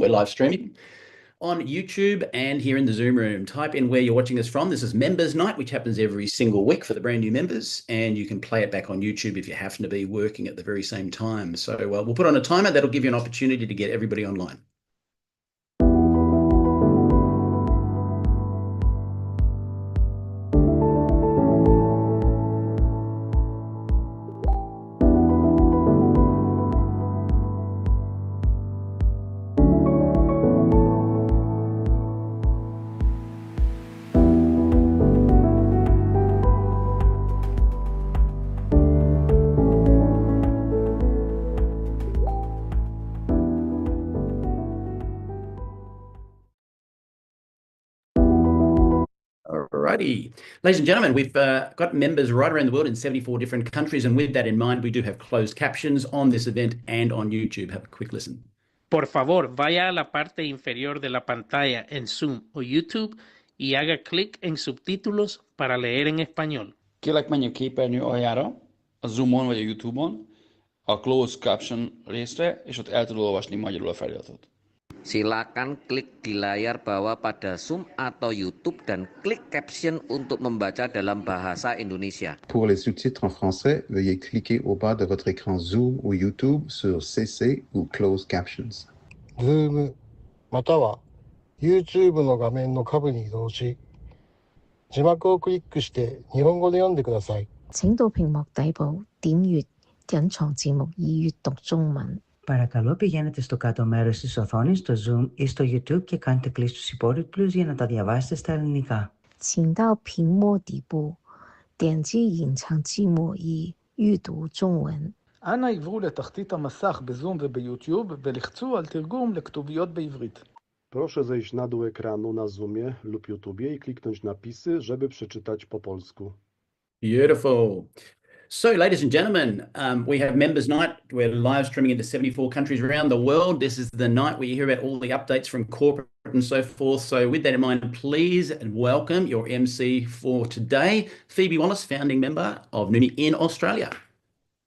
We're live streaming on YouTube and here in the Zoom room. Type in where you're watching us from. This is Members Night, which happens every single week for the brand new members, and you can play it back on YouTube if you happen to be working at the very same time. So we'll put on a timer. That'll give you an opportunity to get everybody online. Alrighty. Ladies and gentlemen, we've got members right around the world in 74 different countries, and with that in mind, we do have closed captions on this event and on YouTube. Have a quick listen. Por favor, vaya a la parte inferior de la pantalla en Zoom o YouTube y haga clic en subtítulos para leer en español. Kérlek, menjünk képernyő aljára, a Zoomon vagy a YouTube-on, a Closed Caption részre, és ott el tudod olvasni magyarul a feliratot. Silakan klik di layar bawah pada Zoom atau YouTube dan klik caption untuk membaca dalam bahasa Indonesia. Pour les sous-titres en français, veuillez cliquer au bas de votre écran Zoom ou YouTube sur CC ou Closed Captions. Zoom または YouTube の画面の下部に移動し、字幕をクリックして日本語で読んでください。請到屏幕底部點閱隱藏字幕以閱讀中文。Παρακαλώ πηγαίνετε στο κάτω μέρος της οθόνης, στο Zoom ή στο YouTube και κάντε κλικ στους υπότιτλους για να τα διαβάσετε στα ελληνικά. 請到屏幕底部點擊隱藏字幕以閱讀中文. אנא עברו לתחתית המסך בזום וביוטיוב ולחצו על תרגום לכתוביות בעברית. Proszę zejść na dół ekranu na Zoomie lub YouTubie i kliknąć napisy, żeby przeczytać po polsku. Beautiful. So, ladies and gentlemen, we have Members Night. We're live streaming into 74 countries around the world. This is the night where you hear about all the updates from corporate and so forth. So with that in mind, please welcome your MC for today, Phoebe Wallace, founding member of Neumi in Australia.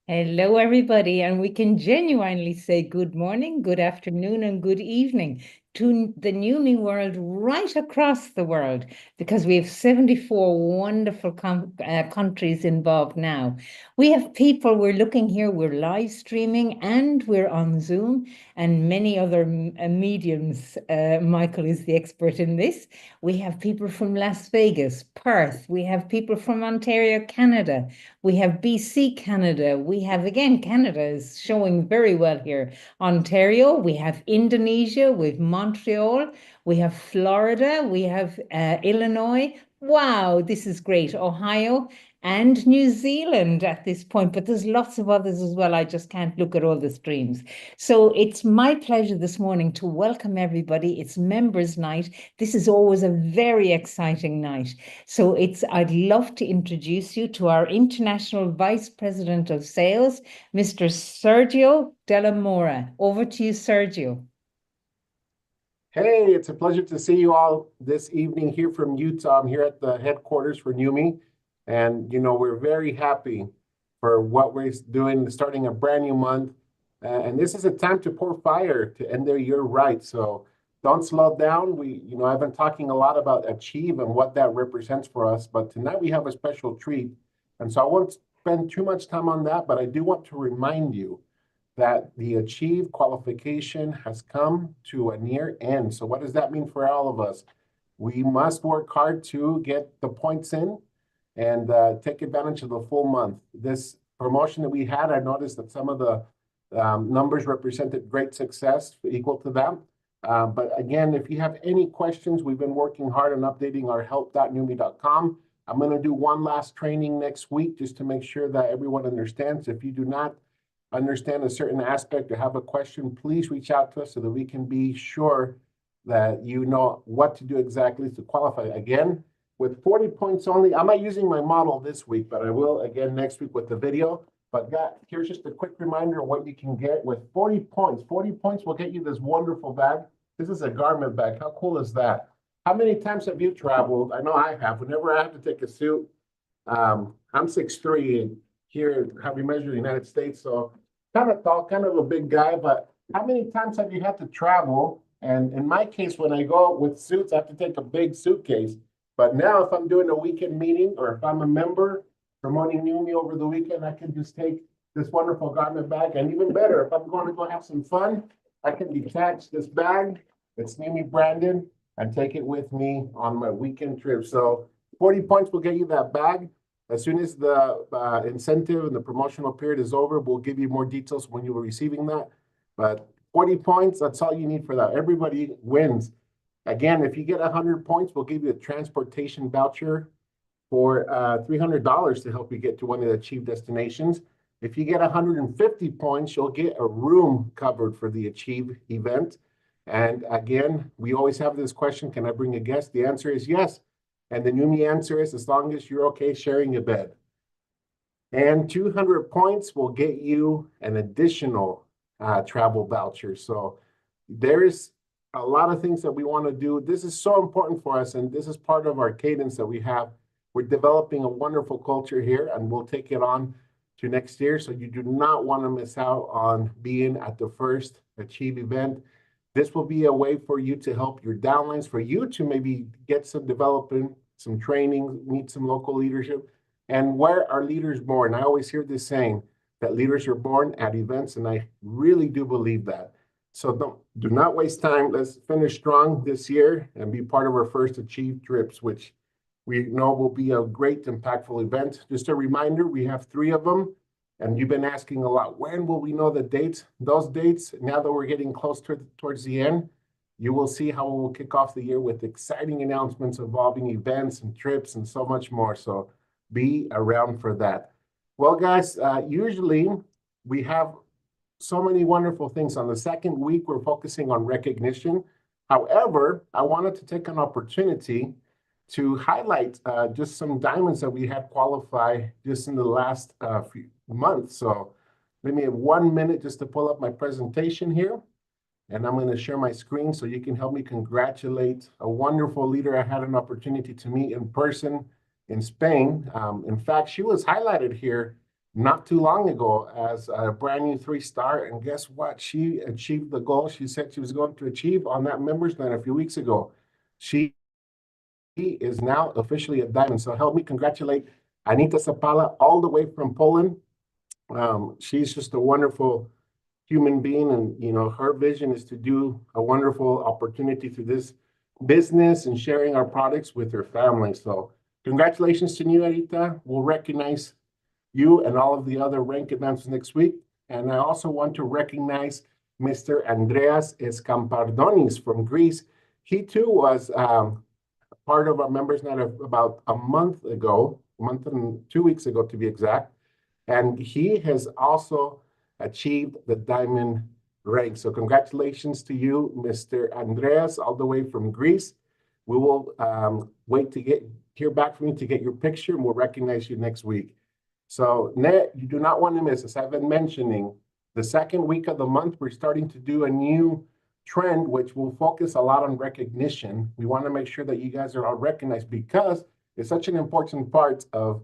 Hello, everybody. And we can genuinely say good morning, good afternoon, and good evening to the Neumi world right across the world, because we have 74 wonderful countries involved now. We have people, we're looking here, we're live streaming and we're on Zoom and many other mediums. Michael is the expert in this. We have people from Las Vegas, Perth. We have people from Ontario, Canada. We have BC, Canada. We have, again, Canada is showing very well here. Ontario, we have Indonesia, we have Montreal, we have Florida, we have Illinois. Wow, this is great. Ohio and New Zealand at this point, but there's lots of others as well. I just can't look at all the streams. So it's my pleasure this morning to welcome everybody. It's Members Night. This is always a very exciting night. So I'd love to introduce you to our International Vice President of Sales, Mr. Sergio Della Mora. Over to you, Sergio. Hey, it's a pleasure to see you all this evening here from Utah. I'm here at the headquarters for Neumi. And, you know, we're very happy for what we're doing, starting a brand new month. And this is a time to pour fire to end their year right. So don't slow down. I've been talking a lot about Achieve and what that represents for us. But tonight we have a special treat. And so I won't spend too much time on that, but I do want to remind you that the Achieve qualification has come to a near end. So what does that mean for all of us? We must work hard to get the points in and take advantage of the full month. This promotion that we had, I noticed that some of the numbers represented great success equal to that. But again, if you have any questions, we've been working hard on updating our help.neumi.com. I'm gonna do one last training next week just to make sure that everyone understands. If you do not understand a certain aspect or have a question, please reach out to us so that we can be sure that you know what to do exactly to qualify. Again, with 40 points only, I'm not using my model this week, but I will again next week with the video. But here's just a quick reminder of what you can get with 40 points. 40 points will get you this wonderful bag. This is a garment bag. How cool is that? How many times have you traveled? I know I have. Whenever I have to take a suit, I'm 6'3", and here, we measured in the United States, so kind of tall, kind of a big guy, but how many times have you had to travel And in my case, when I go out with suits, I have to take a big suitcase. But now if I'm doing a weekend meeting or if I'm a member promoting Neumi over the weekend, I can just take this wonderful garment bag. And even better, if I'm going to go have some fun, I can detach this bag, it's Neumi branded, and take it with me on my weekend trip. So 40 points will get you that bag. As soon as the incentive and the promotional period is over, we'll give you more details when you were receiving that. But 40 points, that's all you need for that. Everybody wins. Again, if you get 100 points, we'll give you a transportation voucher for $300 to help you get to one of the Achieve destinations. If you get 150 points, you'll get a room covered for the Achieve event. And again, we always have this question, can I bring a guest? The answer is yes. And the Neumi answer is as long as you're okay sharing a bed. And 200 points will get you an additional travel voucher. So there is a lot of things that we want to do. This is so important for us, and this is part of our cadence that we have. We're developing a wonderful culture here, and we'll take it on to next year. So you do not want to miss out on being at the first Achieve event. This will be a way for you to help your downlines, for you to maybe get some development, some training, meet some local leadership. And where are leaders born? I always hear this saying that leaders are born at events, and I really do believe that. So do not waste time. Let's finish strong this year and be part of our first Achieve trips, which we know will be a great, impactful event. Just a reminder, we have 3 of them. And you've been asking a lot, when will we know the dates? Those dates, now that we're getting close towards the end, you will see how we'll kick off the year with exciting announcements involving events and trips and so much more. So be around for that. Well, guys, usually we have so many wonderful things. On the second week, we're focusing on recognition. However, I wanted to take an opportunity to highlight just some diamonds that we had qualify just in the last few months. So let me have 1 minute just to pull up my presentation here. And I'm going to share my screen so you can help me congratulate a wonderful leader I had an opportunity to meet in person in Spain. In fact, she was highlighted here not too long ago as a brand new 3-star. And guess what? She achieved the goal she said she was going to achieve on that members night a few weeks ago. She is now officially a diamond. So help me congratulate Anita Zapala all the way from Poland. She's just a wonderful human being, and you know, her vision is to do a wonderful opportunity through this business and sharing our products with her family. So congratulations to you, Anita. We'll recognize you and all of the other rank advancements next week. And I also want to recognize Mr. Andreas Escampardonis from Greece. He too was part of our members night about a month and 2 weeks ago to be exact. And he has also achieved the diamond rank. So congratulations to you, Mr. Andreas, all the way from Greece. We will wait to hear back from you to get your picture, and we'll recognize you next week. So you do not want to miss, as I've been mentioning, the second week of the month, we're starting to do a new trend, which will focus a lot on recognition. We want to make sure that you guys are all recognized because it's such an important part of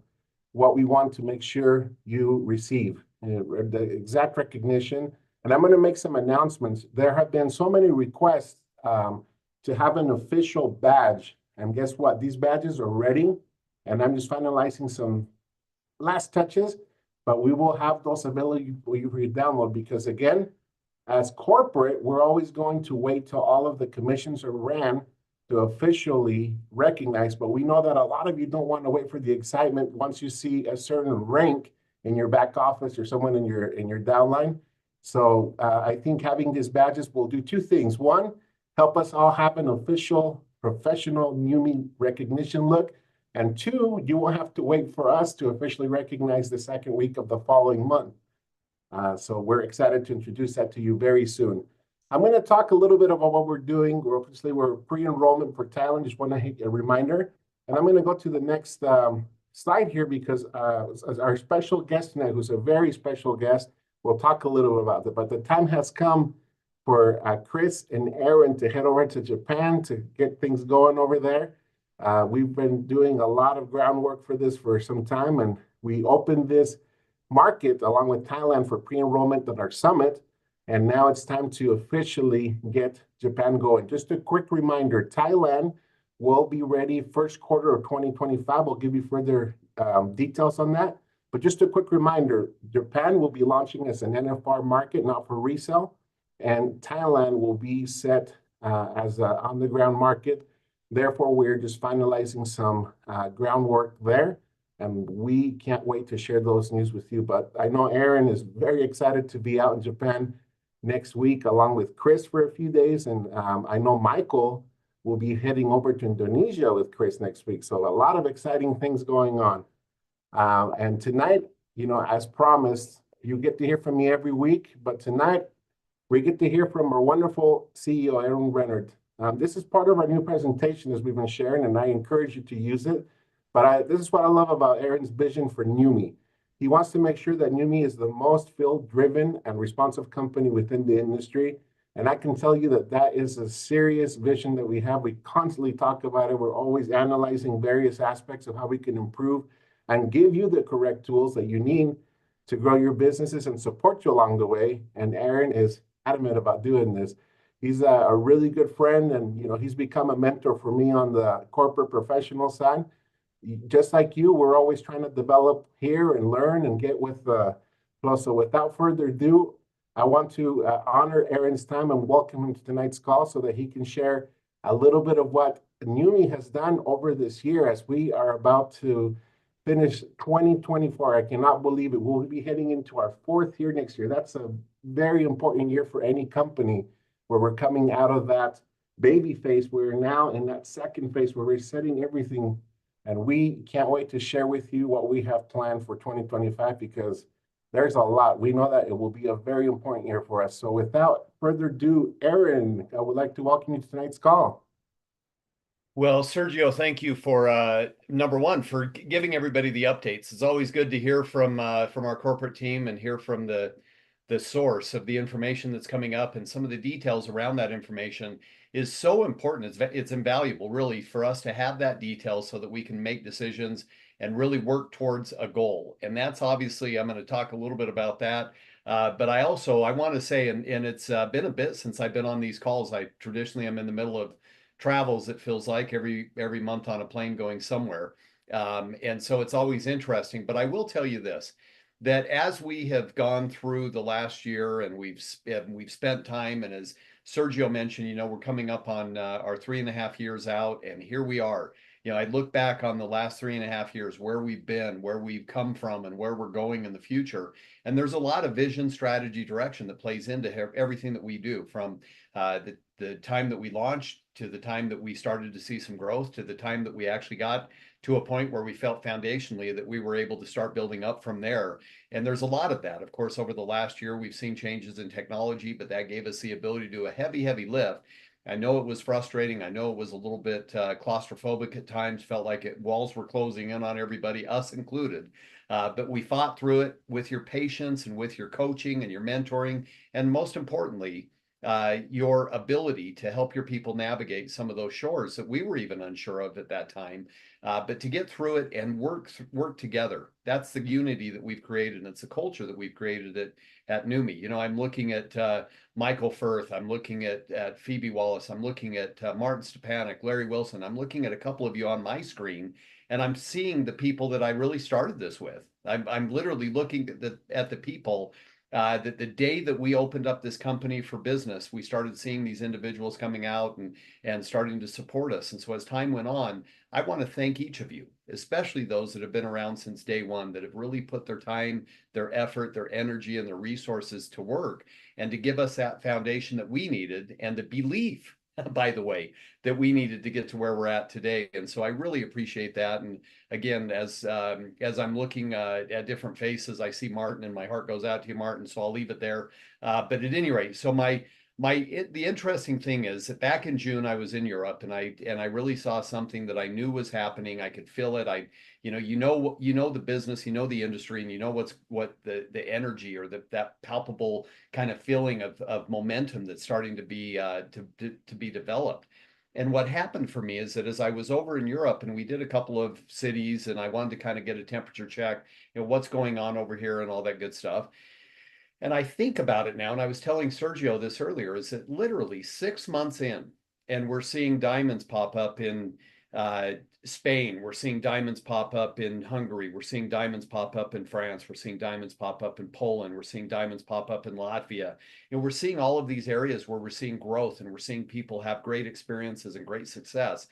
what we want to make sure you receive, the exact recognition. And I'm going to make some announcements. There have been so many requests to have an official badge. And guess what? These badges are ready. And I'm just finalizing some last touches, but we will have those available for you to download because, again, as corporate, we're always going to wait till all of the commissions are ran to officially recognize, but we know that a lot of you don't want to wait for the excitement once you see a certain rank in your back office or someone in your downline. So I think having these badges will do 2 things. 1, help us all have an official, professional Neumi recognition look. And 2, you won't have to wait for us to officially recognize the second week of the following month. So we're excited to introduce that to you very soon. I'm going to talk a little bit about what we're doing. We're pre-enrollment for Thailand. Just want to hit a reminder. And I'm going to go to the next slide here because as our special guest tonight, who's a very special guest, we'll talk a little about it. But the time has come for Chris and Aaron to head over to Japan to get things going over there. We've been doing a lot of groundwork for this for some time, and we opened this market along with Thailand for pre-enrollment at our summit. And now it's time to officially get Japan going. Just a quick reminder, Thailand will be ready first quarter of 2025. I'll give you further details on that. But just a quick reminder, Japan will be launching as an NFR market, not for resale. And Thailand will be set as an on-the-ground market. Therefore, we're just finalizing some groundwork there. And we can't wait to share those news with you. But I know Aaron is very excited to be out in Japan next week, along with Chris for a few days. And I know Michael will be heading over to Indonesia with Chris next week. So a lot of exciting things going on. And tonight, you know, as promised, you get to hear from me every week. But tonight, we get to hear from our wonderful CEO, Aaron Rennert. This is part of our new presentation, as we've been sharing, and I encourage you to use it. But this is what I love about Aaron's vision for Neumi. He wants to make sure that Neumi is the most field-driven and responsive company within the industry. And I can tell you that that is a serious vision that we have. We constantly talk about it. We're always analyzing various aspects of how we can improve and give you the correct tools that you need to grow your businesses and support you along the way. And Aaron is adamant about doing this. He's a really good friend, and you know, he's become a mentor for me on the corporate professional side. Just like you, we're always trying to develop here and learn and get with the flow. So without further ado, I want to honor Aaron's time and welcome him to tonight's call so that he can share a little bit of what Neumi has done over this year as we are about to finish 2024. I cannot believe it. We'll be heading into our fourth year next year. That's a very important year for any company, where we're coming out of that baby phase. We're now in that second phase where we're setting everything. And we can't wait to share with you what we have planned for 2025, because there's a lot. We know that it will be a very important year for us. So without further ado, Aaron, I would like to welcome you to tonight's call. Well, Sergio, thank you for number one, for giving everybody the updates. It's always good to hear from our corporate team and hear from the source of the information that's coming up, and some of the details around that information is so important. It's invaluable, really, for us to have that detail so that we can make decisions and really work towards a goal. And that's obviously, I'm going to talk a little bit about that. But I want to say, and it's been a bit since I've been on these calls. I traditionally am in the middle of travels, it feels like, every month on a plane going somewhere. And so it's always interesting. But I will tell you this, that as we have gone through the last year and we've spent time, and as Sergio mentioned, you know, we're coming up on our 3.5 years out, and here we are. You know, I look back on the last 3.5 years, where we've been, where we've come from, and where we're going in the future. And there's a lot of vision, strategy, direction that plays into everything that we do, from the time that we launched, to the time that we started to see some growth, to the time that we actually got to a point where we felt foundationally that we were able to start building up from there. And there's a lot of that. Of course, over the last year, we've seen changes in technology, but that gave us the ability to do a heavy lift. I know it was frustrating. I know it was a little bit claustrophobic at times, felt like walls were closing in on everybody, us included. But we fought through it with your patience and with your coaching and your mentoring, and most importantly, your ability to help your people navigate some of those shores that we were even unsure of at that time. But to get through it and work together, that's the unity that we've created, and it's the culture that we've created at Neumi. You know, I'm looking at Michael Firth, I'm looking at Phoebe Wallace, I'm looking at Martin Stepanek, Larry Wilson, I'm looking at a couple of you on my screen, and I'm seeing the people that I really started this with. I'm literally looking at the people that the day that we opened up this company for business, we started seeing these individuals coming out and starting to support us. And so as time went on, I want to thank each of you, especially those that have been around since day one, that have really put their time, their effort, their energy, and their resources to work, and to give us that foundation that we needed, and the belief, by the way, that we needed to get to where we're at today. And so I really appreciate that. And again, as I'm looking at different faces, I see Martin, and my heart goes out to you, Martin. So I'll leave it there. But at any rate, so the interesting thing is that back in June, I was in Europe, and I really saw something that I knew was happening. I could feel it. You know the business, you know the industry, and you know what the energy, or that palpable kind of feeling of momentum that's starting to be developed. And what happened for me is that as I was over in Europe, and we did a couple of cities, and I wanted to kind of get a temperature check, you know, what's going on over here and all that good stuff. And I think about it now, and I was telling Sergio this earlier, is that literally 6 months in, and we're seeing diamonds pop up in uh, Spain, we're seeing diamonds pop up in Hungary, we're seeing diamonds pop up in France, we're seeing diamonds pop up in Poland, we're seeing diamonds pop up in Latvia. And we're seeing all of these areas where we're seeing growth and we're seeing people have great experiences and great success.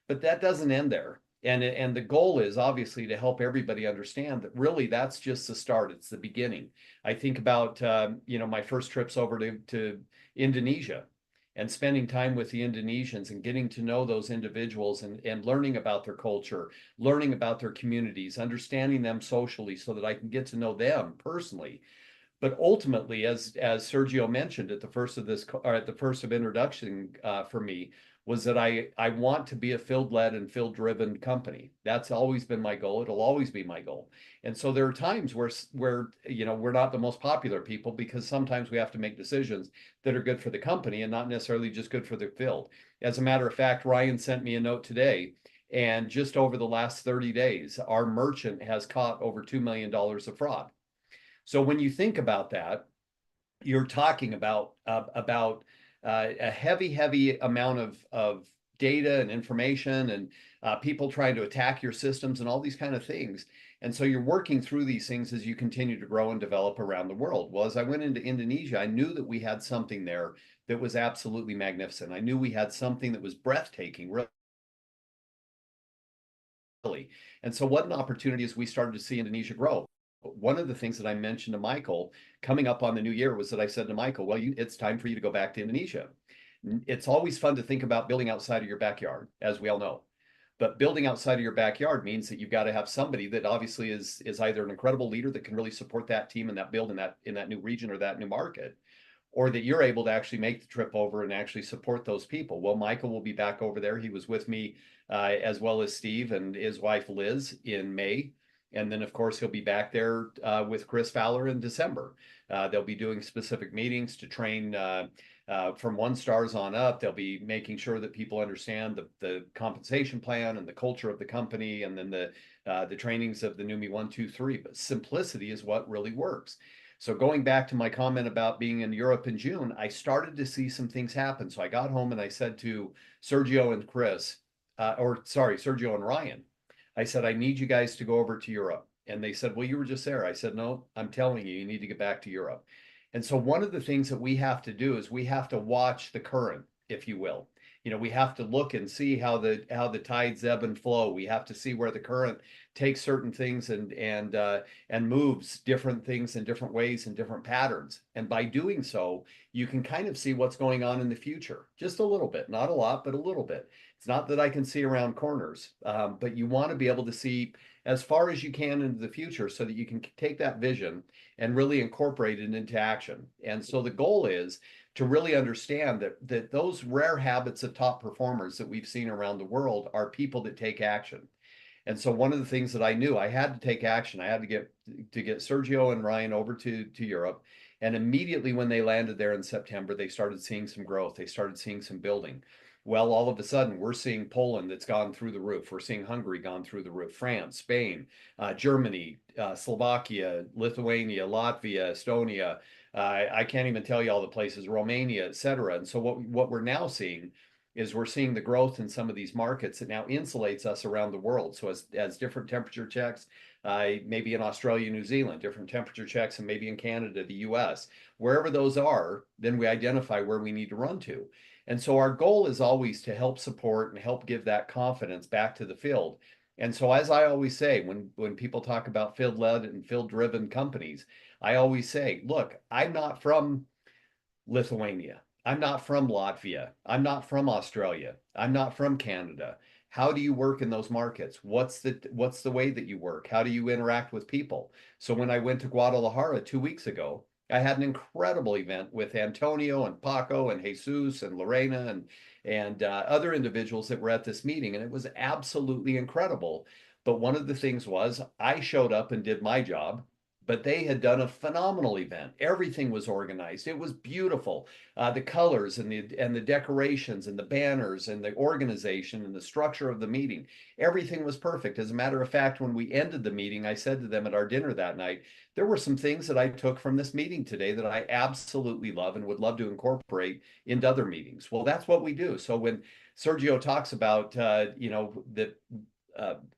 But that doesn't end there. And the goal is obviously to help everybody understand that really that's just the start. It's the beginning. I think about my first trips over to Indonesia and spending time with the Indonesians and getting to know those individuals and learning about their culture, learning about their communities, understanding them socially so that I can get to know them personally. But ultimately, as Sergio mentioned at the first of this, or at the first of introduction for me, was that I want to be a field-led and field-driven company. That's always been my goal. It'll always be my goal. And so there are times where we're not the most popular people because sometimes we have to make decisions that are good for the company and not necessarily just good for the field. As a matter of fact, Ryan sent me a note today, and just over the last 30 days, our merchant has caught over $2 million of fraud. So when you think about that, you're talking about a heavy amount of data and information and people trying to attack your systems and all these kind of things. And so you're working through these things as you continue to grow and develop around the world. Well, as I went into Indonesia, I knew that we had something there that was absolutely magnificent. I knew we had something that was breathtaking, really. And so what an opportunity as we started to see Indonesia grow. One of the things that I mentioned to Michael coming up on the new year was that I said to Michael, well, it's time for you to go back to Indonesia. It's always fun to think about building outside of your backyard, as we all know. But building outside of your backyard means that you've got to have somebody that obviously is either an incredible leader that can really support that team and that build in that new region or that new market, or that you're able to actually make the trip over and actually support those people. Well, Michael will be back over there. He was with me as well as Steve and his wife Liz in May. And then, of course, he'll be back there with Chris Fowler in December. They'll be doing specific meetings to train from 1 stars on up. They'll be making sure that people understand the compensation plan and the culture of the company, and then the trainings of the Neumi 1, 2, 3. But simplicity is what really works. So going back to my comment about being in Europe in June, I started to see some things happen. So I got home and I said to Sergio and Sergio and Ryan, I said, I need you guys to go over to Europe. And they said, well, you were just there. I said, no, I'm telling you, you need to get back to Europe. And so one of the things that we have to do is we have to watch the current, if you will. We have to look and see how the tides ebb and flow. We have to see where the current takes certain things and moves different things in different ways and different patterns. And by doing so, you can kind of see what's going on in the future, just a little bit, not a lot, but a little bit. It's not that I can see around corners, but you want to be able to see as far as you can into the future so that you can take that vision and really incorporate it into action. And so the goal is to really understand that those rare habits of top performers that we've seen around the world are people that take action. And so one of the things that I knew I had to take action, I had to get Sergio and Ryan over to Europe. And immediately when they landed there in September, they started seeing some growth. They started seeing some building. Well, all of a sudden, we're seeing Poland that's gone through the roof. We're seeing Hungary gone through the roof, France, Spain, Germany, Slovakia, Lithuania, Latvia, Estonia. I can't even tell you all the places, Romania, et cetera. And so what we're now seeing is we're seeing the growth in some of these markets that now insulates us around the world. So as different temperature checks, maybe in Australia, New Zealand, different temperature checks, and maybe in Canada, the US, wherever those are, then we identify where we need to run to. And so our goal is always to help support and help give that confidence back to the field. And so as I always say, when people talk about field-led and field-driven companies, I always say, look, I'm not from Lithuania. I'm not from Latvia. I'm not from Australia. I'm not from Canada. How do you work in those markets? What's the way that you work? How do you interact with people? So when I went to Guadalajara 2 weeks ago, I had an incredible event with Antonio and Paco and Jesus and Lorena and other individuals that were at this meeting, and it was absolutely incredible. But one of the things was I showed up and did my job. but they had done a phenomenal event. Everything was organized. It was beautiful. The colors and the decorations and the banners and the organization and the structure of the meeting, everything was perfect. As a matter of fact, when we ended the meeting, I said to them at our dinner that night, there were some things that I took from this meeting today that I absolutely love and would love to incorporate into other meetings. Well, that's what we do. So when Sergio talks about, that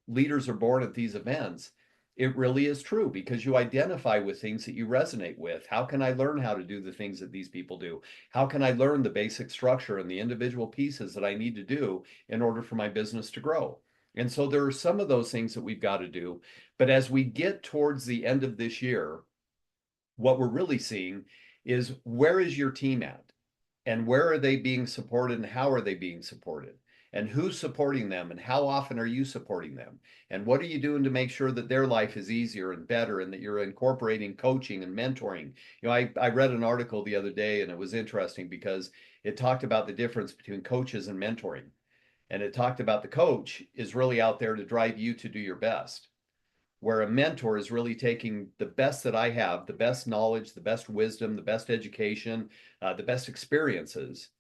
leaders are born at these events, it really is true because you identify with things that you resonate with. How can I learn how to do the things that these people do? How can I learn the basic structure and the individual pieces that I need to do in order for my business to grow? And so there are some of those things that we've got to do. But as we get towards the end of this year, what we're really seeing is, where is your team at? And where are they being supported and how are they being supported? And who's supporting them and how often are you supporting them? And what are you doing to make sure that their life is easier and better and that you're incorporating coaching and mentoring? I read an article the other day and it was interesting because it talked about the difference between coaches and mentoring. And it talked about the coach is really out there to drive you to do your best, where a mentor is really taking the best that I have, the best knowledge, the best wisdom, the best education, the best experiences,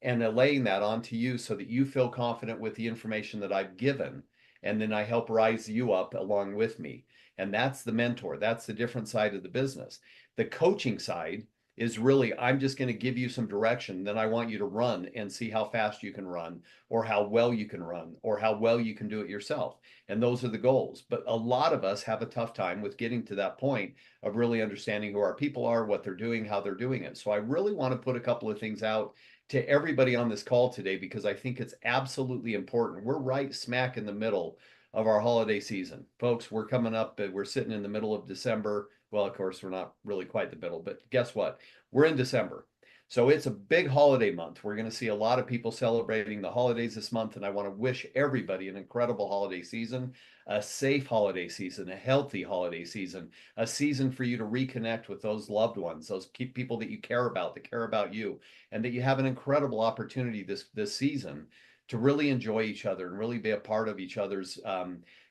and laying that onto you so that you feel confident with the information that I've given. And then I help rise you up along with me. And that's the mentor. That's the different side of the business. The coaching side is really, I'm just going to give you some direction. Then I want you to run and see how fast you can run, or how well you can run, or how well you can do it yourself. And those are the goals. But a lot of us have a tough time with getting to that point of really understanding who our people are, what they're doing, how they're doing it. So I really want to put a couple of things out to everybody on this call today, because I think it's absolutely important. We're right smack in the middle of our holiday season. Folks, we're coming up, we're sitting in the middle of December. Well, of course, we're not really quite the middle, but guess what? We're in December. So it's a big holiday month. We're going to see a lot of people celebrating the holidays this month, and I want to wish everybody an incredible holiday season, a safe holiday season, a healthy holiday season, a season for you to reconnect with those loved ones, those people that you care about, that care about you, and that you have an incredible opportunity this season to really enjoy each other and really be a part of each other's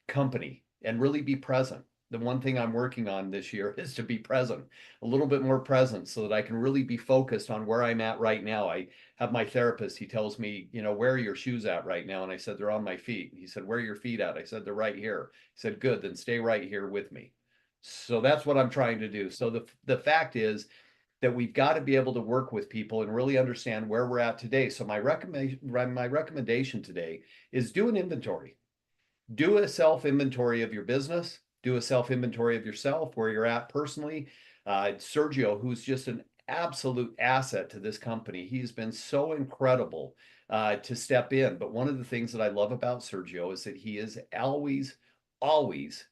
company and really be present. The one thing I'm working on this year is to be present, a little bit more present, so that I can really be focused on where I'm at right now. I have my therapist, he tells me, where are your shoes at right now? And I said, they're on my feet. He said, where are your feet at? I said, they're right here. He said, good, then stay right here with me. So that's what I'm trying to do. So the fact is that we've got to be able to work with people and really understand where we're at today. So my recommendation today is do an inventory. Do a self-inventory of your business. Do a self-inventory of yourself, where you're at personally. Sergio, who's just an absolute asset to this company, he's been so incredible to step in. But one of the things that I love about Sergio is that he is always, always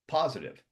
positive.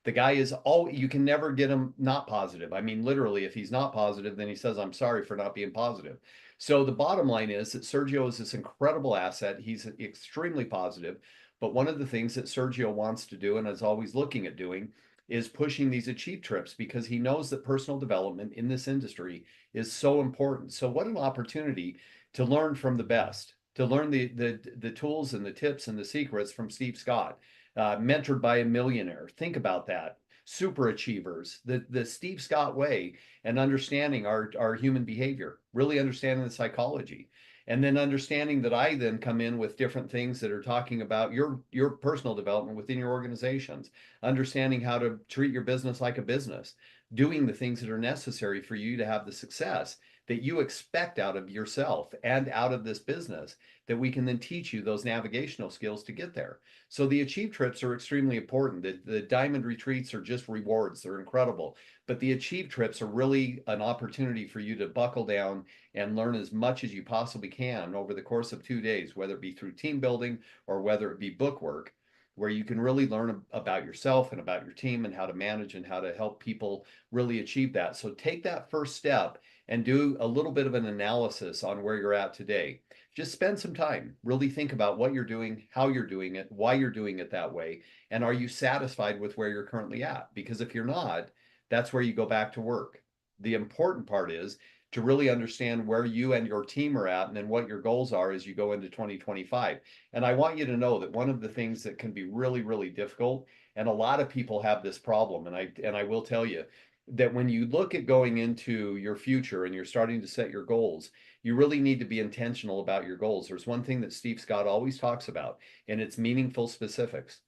The guy is you can never get him not positive. I mean, literally, if he's not positive, then he says, I'm sorry for not being positive. So the bottom line is that Sergio is this incredible asset. He's extremely positive. But one of the things that Sergio wants to do and is always looking at doing is pushing these achieve trips, because he knows that personal development in this industry is so important. So what an opportunity to learn from the best, to learn the tools and the tips and the secrets from Steve Scott, mentored by a millionaire. Think about that. Super achievers, the Steve Scott way, and understanding our human behavior, really understanding the psychology. And then understanding that I then come in with different things that are talking about your personal development within your organizations, understanding how to treat your business like a business, doing the things that are necessary for you to have the success that you expect out of yourself and out of this business, that we can then teach you those navigational skills to get there. So the achieve trips are extremely important. The diamond retreats are just rewards. They're incredible. But the achieve trips are really an opportunity for you to buckle down and learn as much as you possibly can over the course of 2 days, whether it be through team building or whether it be book work, where you can really learn about yourself and about your team and how to manage and how to help people really achieve that. So take that first step and do a little bit of an analysis on where you're at today. Just spend some time, really think about what you're doing, how you're doing it, why you're doing it that way, and are you satisfied with where you're currently at? Because if you're not, that's where you go back to work. The important part is to really understand where you and your team are at and then what your goals are as you go into 2025. And I want you to know that one of the things that can be really, really difficult, and a lot of people have this problem, and I will tell you that when you look at going into your future and you're starting to set your goals, you really need to be intentional about your goals. There's one thing that Steve Scott always talks about, and it's meaningful specifics.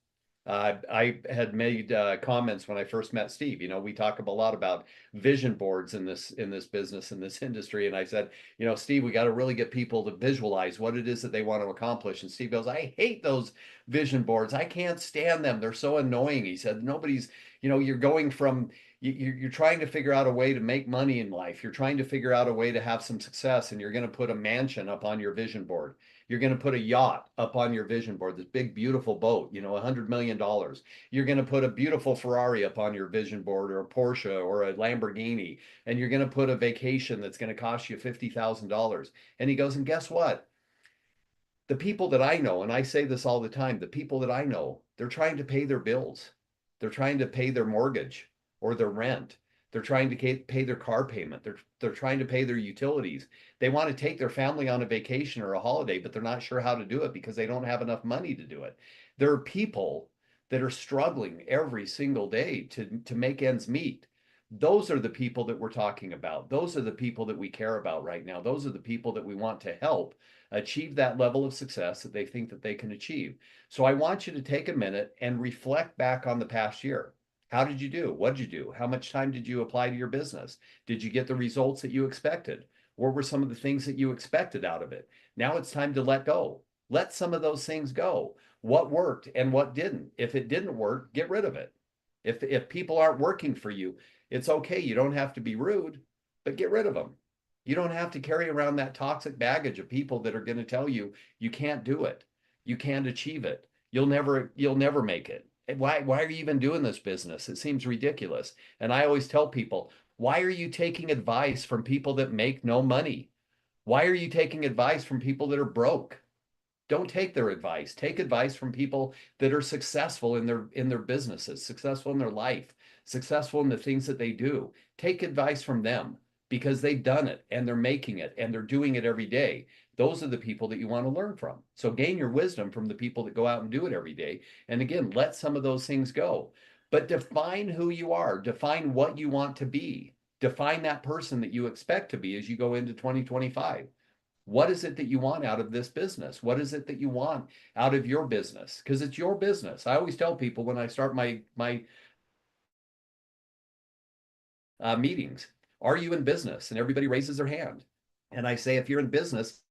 I had made comments when I first met Steve. You know, we talk a lot about vision boards in this business, in this industry. And I said, you know, Steve, we got to really get people to visualize what it is that they want to accomplish. And Steve goes, I hate those vision boards. I can't stand them. They're so annoying. He said, nobody's, you know, you're going from, you're trying to figure out a way to make money in life. You're trying to figure out a way to have some success, and you're going to put a mansion up on your vision board. You're going to put a yacht up on your vision board, this big, beautiful boat, you know, $100 million. You're going to put a beautiful Ferrari up on your vision board, or a Porsche or a Lamborghini, and you're going to put a vacation that's going to cost you $50,000. And he goes, and guess what? The people that I know, and I say this all the time, the people that I know, they're trying to pay their bills. They're trying to pay their mortgage or their rent. They're trying to pay their car payment. They're trying to pay their utilities. They want to take their family on a vacation or a holiday, but they're not sure how to do it because they don't have enough money to do it. There are people that are struggling every single day to make ends meet. Those are the people that we're talking about. Those are the people that we care about right now. Those are the people that we want to help achieve that level of success that they think that they can achieve. So I want you to take a minute and reflect back on the past year. How did you do? What did you do? How much time did you apply to your business? Did you get the results that you expected? What were some of the things that you expected out of it? Now it's time to let go. Let some of those things go. What worked and what didn't? If it didn't work, get rid of it. If people aren't working for you, it's okay. You don't have to be rude, but get rid of them. You don't have to carry around that toxic baggage of people that are going to tell you you can't do it. You can't achieve it. You'll never make it. Why are you even doing this business? It seems ridiculous. And I always tell people, why are you taking advice from people that make no money? Why are you taking advice from people that are broke? Don't take their advice. Take advice from people that are successful in their businesses, successful in their life, successful in the things that they do. Take advice from them because they've done it and they're making it and they're doing it every day. Those are the people that you want to learn from. So gain your wisdom from the people that go out and do it every day. And again, let some of those things go. But define who you are. Define what you want to be. Define that person that you expect to be as you go into 2025. What is it that you want out of this business? What is it that you want out of your business? Because it's your business. I always tell people when I start my meetings, are you in business? And everybody raises their hand. And I say, if you're in business,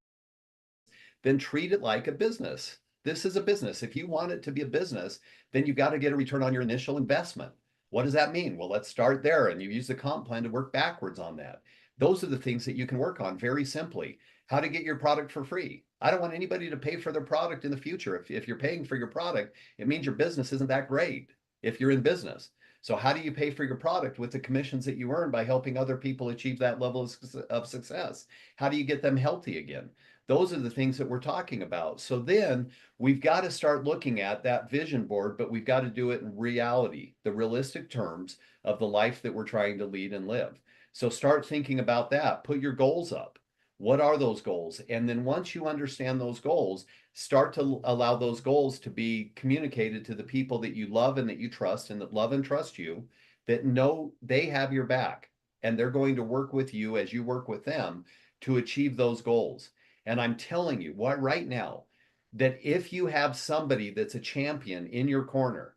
then treat it like a business. This is a business. If you want it to be a business, then you've got to get a return on your initial investment. What does that mean? Well, let's start there. And you use the comp plan to work backwards on that. Those are the things that you can work on very simply. How to get your product for free. I don't want anybody to pay for their product in the future. If you're paying for your product, it means your business isn't that great if you're in business. So how do you pay for your product with the commissions that you earn by helping other people achieve that level of success? How do you get them healthy again? Those are the things that we're talking about. So then we've got to start looking at that vision board, but we've got to do it in reality, the realistic terms of the life that we're trying to lead and live. So start thinking about that. Put your goals up. What are those goals? And then once you understand those goals, start to allow those goals to be communicated to the people that you love and that you trust and that love and trust you, that know they have your back and they're going to work with you as you work with them to achieve those goals. And I'm telling you what right now, that if you have somebody that's a champion in your corner,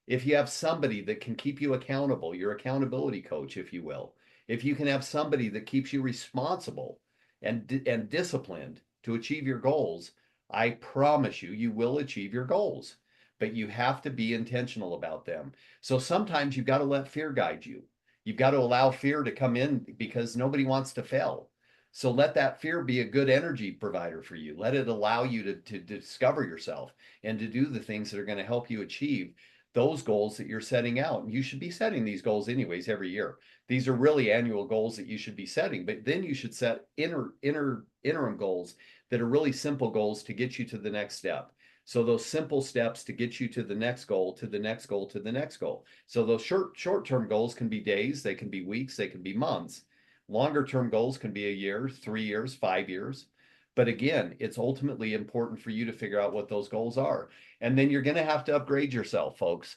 if you have somebody that can keep you accountable, your accountability coach, if you will, if you can have somebody that keeps you responsible and disciplined to achieve your goals, I promise you, you will achieve your goals. But you have to be intentional about them. So sometimes you've got to let fear guide you. You've got to allow fear to come in because nobody wants to fail. So let that fear be a good energy provider for you. Let it allow you to discover yourself and to do the things that are going to help you achieve those goals that you're setting out. And you should be setting these goals anyways every year. These are really annual goals that you should be setting, but then you should set interim goals that are really simple goals to get you to the next step. So those simple steps to get you to the next goal, to the next goal, to the next goal. So those short-term goals can be days, they can be weeks, they can be months, Longer term goals can be a year, 3 years, 5 years. But again, it's ultimately important for you to figure out what those goals are. And then you're going to have to upgrade yourself, folks.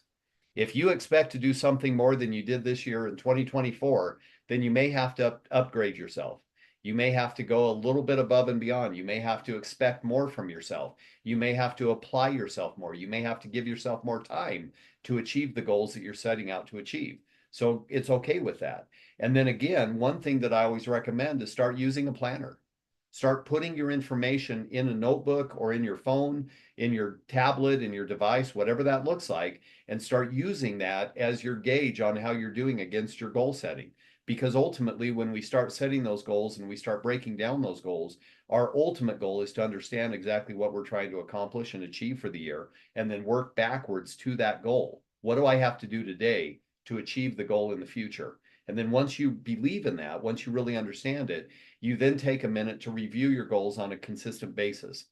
If you expect to do something more than you did this year in 2024, then you may have to upgrade yourself. You may have to go a little bit above and beyond. You may have to expect more from yourself. You may have to apply yourself more. You may have to give yourself more time to achieve the goals that you're setting out to achieve. So it's okay with that. And then again, one thing that I always recommend is start using a planner. Start putting your information in a notebook or in your phone, in your tablet, in your device, whatever that looks like, and start using that as your gauge on how you're doing against your goal setting. Because ultimately, when we start setting those goals and we start breaking down those goals, our ultimate goal is to understand exactly what we're trying to accomplish and achieve for the year, and then work backwards to that goal. What do I have to do today to achieve the goal in the future? And then once you believe in that, once you really understand it, you then take a minute to review your goals on a consistent basis.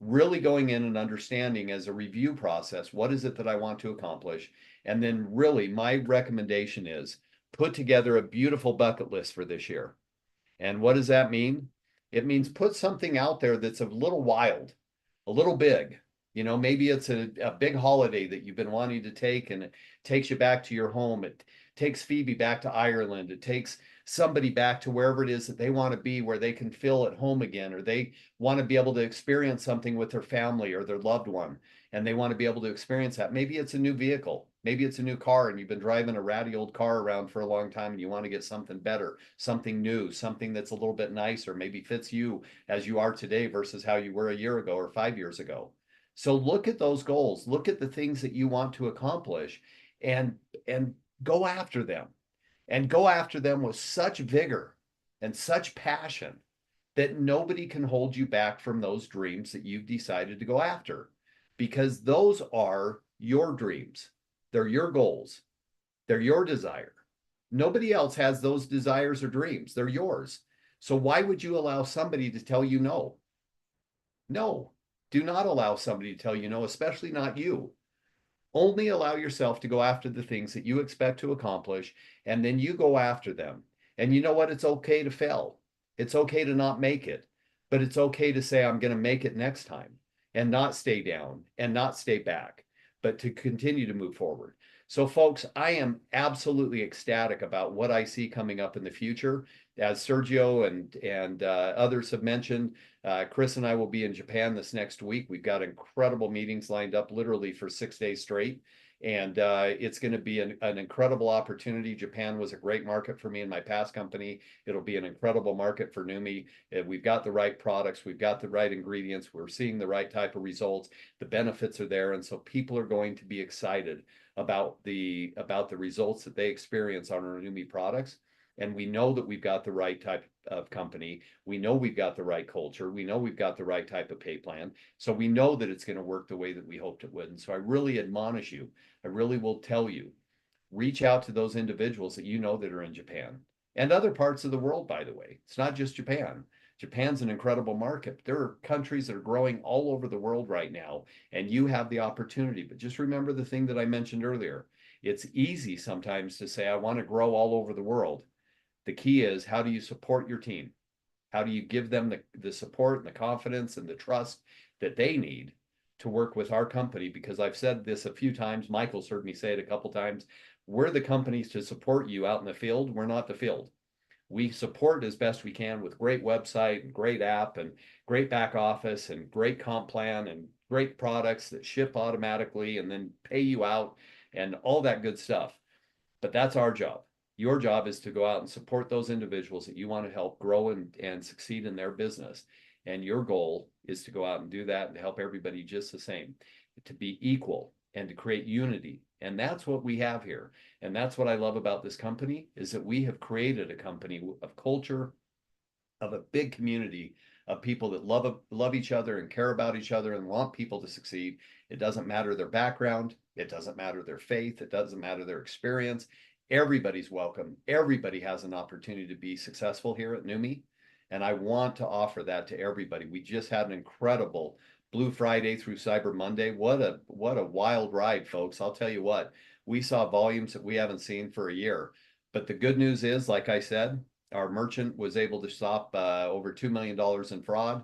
Really going in and understanding as a review process, what is it that I want to accomplish? And then really my recommendation is put together a beautiful bucket list for this year. And what does that mean? It means put something out there that's a little wild, a little big. You know, maybe it's a big holiday that you've been wanting to take and it takes you back to your home. It takes Phoebe back to Ireland. It takes somebody back to wherever it is that they want to be, where they can feel at home again, or they want to be able to experience something with their family or their loved one, and they want to be able to experience that. Maybe it's a new vehicle. Maybe it's a new car and you've been driving a ratty old car around for a long time and you want to get something better, something new, something that's a little bit nicer, maybe fits you as you are today versus how you were a year ago or 5 years ago. So look at those goals, look at the things that you want to accomplish, and go after them, and go after them with such vigor and such passion that nobody can hold you back from those dreams that you've decided to go after, because those are your dreams. They're your goals. They're your desire. Nobody else has those desires or dreams. They're yours. So why would you allow somebody to tell you no? No, do not allow somebody to tell you no, especially not you. Only allow yourself to go after the things that you expect to accomplish, and then you go after them. And you know what? It's okay to fail. It's okay to not make it, but it's okay to say, I'm going to make it next time, and not stay down and not stay back, but to continue to move forward. So folks, I am absolutely ecstatic about what I see coming up in the future. As Sergio and others have mentioned, Chris and I will be in Japan this next week. We've got incredible meetings lined up literally for 6 days straight. And it's going to be an incredible opportunity. Japan was a great market for me in my past company. It'll be an incredible market for Neumi. We've got the right products. We've got the right ingredients. We're seeing the right type of results. The benefits are there. And so people are going to be excited about the results that they experience on our Neumi products. And we know that we've got the right type of company. We know we've got the right culture. We know we've got the right type of pay plan. So we know that it's going to work the way that we hoped it would. And so I really admonish you. I really will tell you, reach out to those individuals that you know that are in Japan and other parts of the world, by the way. It's not just Japan. Japan's an incredible market. There are countries that are growing all over the world right now, and you have the opportunity. But just remember the thing that I mentioned earlier. It's easy sometimes to say, I want to grow all over the world. The key is, how do you support your team? How do you give them the support and the confidence and the trust that they need to work with our company? Because I've said this a few times, Michael's heard me say it a couple times, we're the companies to support you out in the field. We're not the field. We support as best we can with great website and great app and great back office and great comp plan and great products that ship automatically and then pay you out and all that good stuff. But that's our job. Your job is to go out and support those individuals that you want to help grow and succeed in their business. And your goal is to go out and do that and help everybody just the same, to be equal and to create unity. And that's what we have here. And that's what I love about this company, is that we have created a company of culture, of a big community of people that love each other and care about each other and want people to succeed. It doesn't matter their background. It doesn't matter their faith. It doesn't matter their experience. Everybody's welcome. Everybody has an opportunity to be successful here at Neumi. And I want to offer that to everybody. We just had an incredible Blue Friday through Cyber Monday. What a wild ride, folks. I'll tell you what, we saw volumes that we haven't seen for a year. But the good news is, like I said, Our merchant was able to stop over $2 million in fraud.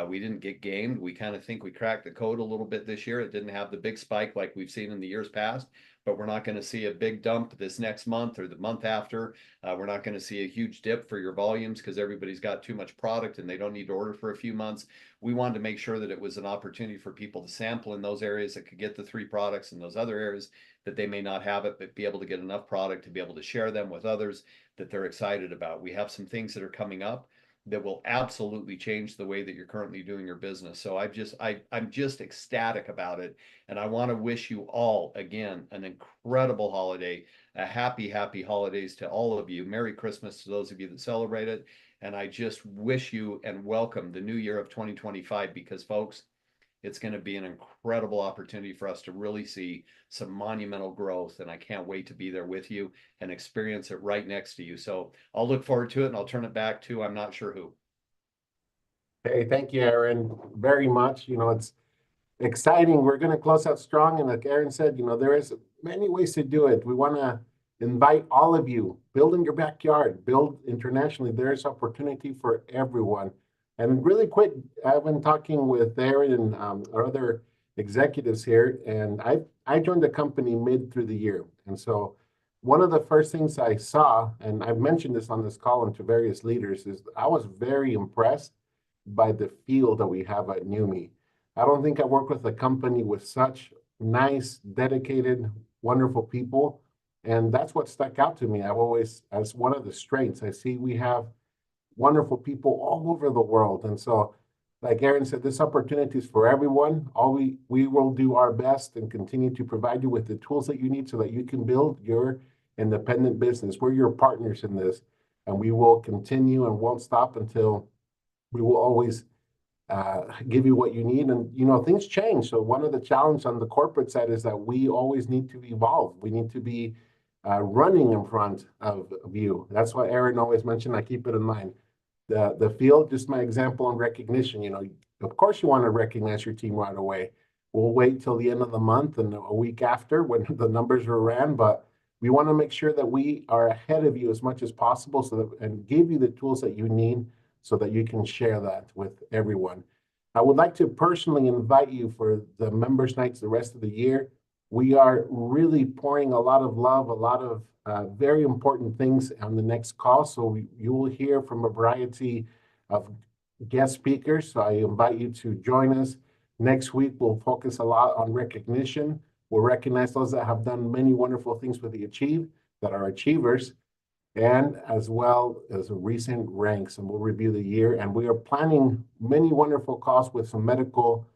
We didn't get gamed. We kind of think we cracked the code a little bit this year. It didn't have the big spike like we've seen in the years past, but we're not going to see a big dump this next month or the month after. We're not going to see a huge dip for your volumes because everybody's got too much product and they don't need to order for a few months. We wanted to make sure that it was an opportunity for people to sample in those areas that could get the 3 products, and those other areas that they may not have it, but be able to get enough product to be able to share them with others that they're excited about. We have some things that are coming up that will absolutely change the way that you're currently doing your business. So I'm just ecstatic about it. And I want to wish you all, again, an incredible holiday, a happy holidays to all of you. Merry Christmas to those of you that celebrate it. And I just wish you and welcome the new year of 2025, because folks, it's going to be an incredible opportunity for us to really see some monumental growth. And I can't wait to be there with you and experience it right next to you. So I'll look forward to it, and I'll turn it back to, I'm not sure who. Hey, thank you, Aaron, very much. You know, it's exciting. We're going to close out strong. And like Aaron said, you know, there is many ways to do it. We want to invite all of you, build in your backyard, build internationally. There's opportunity for everyone. And really quick, I've been talking with Aaron and our other executives here, and I joined the company mid through the year. And so one of the first things I saw, and I've mentioned this on this call and to various leaders, is I was very impressed by the feel that we have at Neumi. I don't think I work with a company with such nice, dedicated, wonderful people. And that's what stuck out to me. I've always, as one of the strengths, I see we have wonderful people all over the world. And so, like Aaron said, this opportunity is for everyone. We will do our best and continue to provide you with the tools that you need so that you can build your independent business. We're your partners in this, and we will continue and won't stop until we will always give you what you need. And, you know, things change. So one of the challenges on the corporate side is that we always need to evolve. We need to be running in front of you. That's what Aaron always mentioned. I keep it in mind. The field, just my example and recognition, you know, of course you want to recognize your team right away. We'll wait till the end of the month and a week after when the numbers are ran, but we want to make sure that we are ahead of you as much as possible so that, and give you the tools that you need so that you can share that with everyone. I would like to personally invite you for the members' nights the rest of the year. We are really pouring a lot of love, a lot of very important things on the next call. So you will hear from a variety of guest speakers. So I invite you to join us. Next week, we'll focus a lot on recognition. We'll recognize those that have done many wonderful things with the Achieve, that are achievers, and as well as recent ranks. And we'll review the year. And we are planning many wonderful calls with some medical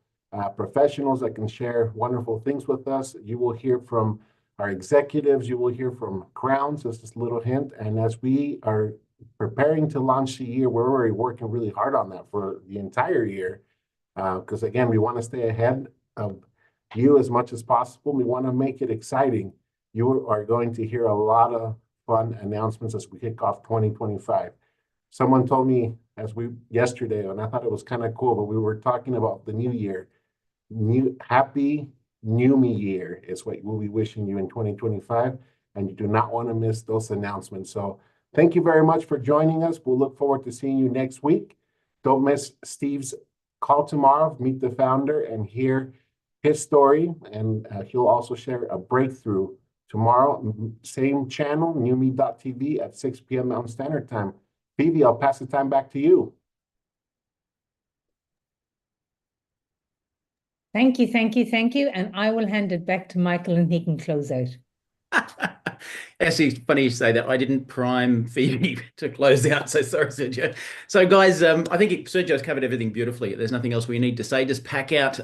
professionals that can share wonderful things with us. You will hear from our executives. You will hear from Crowns, just this little hint. And as we are preparing to launch the year, we're already working really hard on that for the entire year. Because again, we want to stay ahead of you as much as possible. We want to make it exciting. You are going to hear a lot of fun announcements as we kick off 2025. Someone told me yesterday, and I thought it was kind of cool, but we were talking about the new year. Happy Neumi year is what we'll be wishing you in 2025, and you do not want to miss those announcements. So thank you very much for joining us. We'll look forward to seeing you next week. Don't miss Steve's call tomorrow. Meet the founder and hear his story, and he'll also share a breakthrough tomorrow. Same channel, Neumi.tv at 6 p.m. Mountain Standard Time. Phoebe, I'll pass the time back to you. Thank you, thank you, thank you. And I will hand it back to Michael and he can close out. Actually, it's funny you say that. I didn't prime Phoebe to close out, so sorry, Sergio. So, guys, I think Sergio's covered everything beautifully. There's nothing else we need to say. Just pack out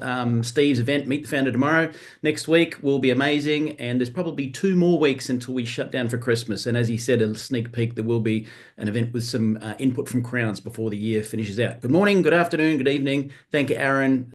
Steve's event, Meet the Founder tomorrow. Next week will be amazing, and there's probably 2 more weeks until we shut down for Christmas. And as he said, a sneak peek, there will be an event with some input from Crowns before the year finishes out. Good morning, good afternoon, good evening. Thank you, Aaron.